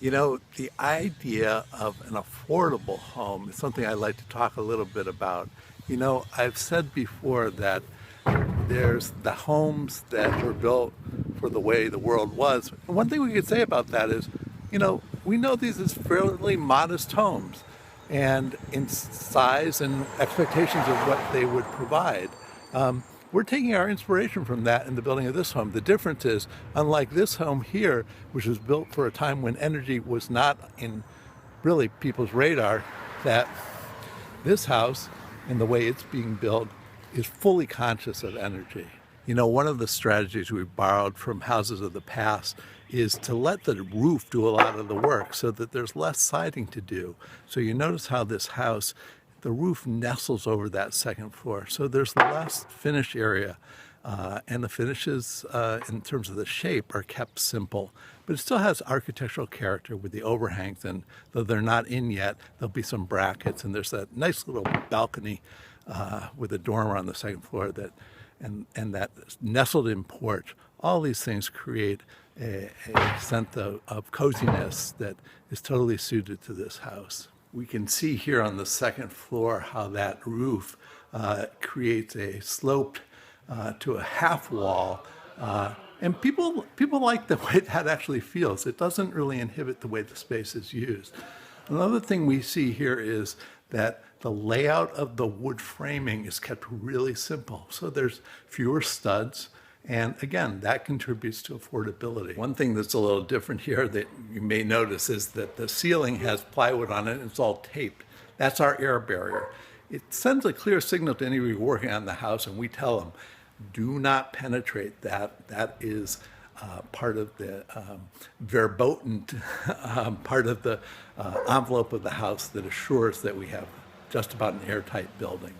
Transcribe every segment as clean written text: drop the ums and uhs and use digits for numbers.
The idea of an affordable home is something I'd like to talk a little bit about. I've said before that there's the homes that were built for the way the world was. And one thing we could say about that is, we know these as fairly modest homes and in size and expectations of what they would provide. We're taking our inspiration from that in the building of this home. The difference is, unlike this home here, which was built for a time when energy was not in really people's radar, that this house and the way it's being built is fully conscious of energy. One of the strategies we borrowed from houses of the past is to let the roof do a lot of the work so that there's less siding to do. So you notice how this house, the roof nestles over that second floor. So there's less finish area. And the finishes, in terms of the shape, are kept simple. But it still has architectural character with the overhangs. And though they're not in yet, there'll be some brackets. And there's that nice little balcony with a dormer on the second floor and that nestled in porch. All these things create a sense of coziness that is totally suited to this house. We can see here on the second floor how that roof creates a slope to a half wall. And people like the way that actually feels. It doesn't really inhibit the way the space is used. Another thing we see here is that the layout of the wood framing is kept really simple. So there's fewer studs. And again, that contributes to affordability. One thing that's a little different here that you may notice is that the ceiling has plywood on it and it's all taped. That's our air barrier. It sends a clear signal to anybody working on the house, and we tell them, do not penetrate that. That is part of the verboten part of the envelope of the house that assures that we have just about an airtight building.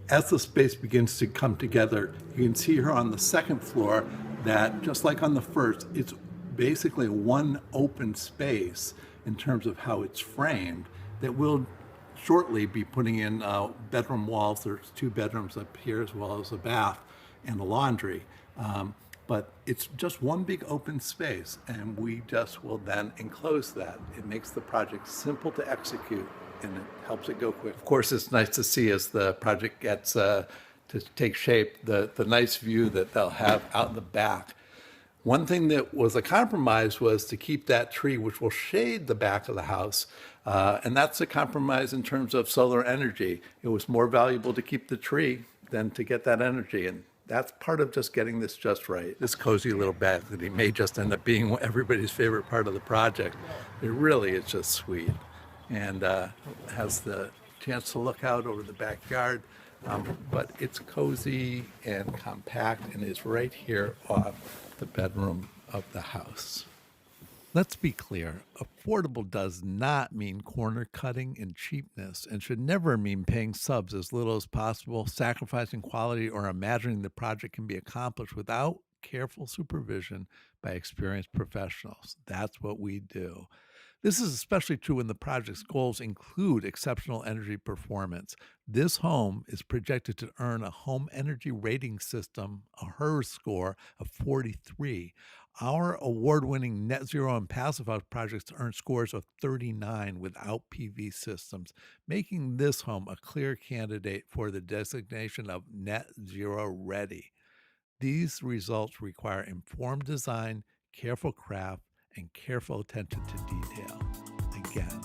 As the space begins to come together, you can see here on the second floor that, just like on the first, it's basically one open space in terms of how it's framed that will shortly be putting in bedroom walls. There's 2 bedrooms up here as well as a bath and a laundry. But it's just one big open space, and we just will then enclose that. It makes the project simple to execute, and it helps it go quick. Of course, it's nice to see as the project gets to take shape, the nice view that they'll have out in the back. One thing that was a compromise was to keep that tree, which will shade the back of the house. And that's a compromise in terms of solar energy. It was more valuable to keep the tree than to get that energy. And that's part of just getting this just right. This cozy little balcony may just end up being everybody's favorite part of the project. It really is just sweet, and has the chance to look out over the backyard. But it's cozy and compact and is right here off the bedroom of the house. Let's be clear, affordable does not mean corner cutting and cheapness, and should never mean paying subs as little as possible, sacrificing quality, or imagining the project can be accomplished without careful supervision by experienced professionals. That's what we do. This is especially true when the project's goals include exceptional energy performance. This home is projected to earn a home energy rating system, a HERS score of 43. Our award-winning net zero and passive house projects earn scores of 39 without PV systems, making this home a clear candidate for the designation of net zero ready. These results require informed design, careful craft, and careful attention to detail. Again,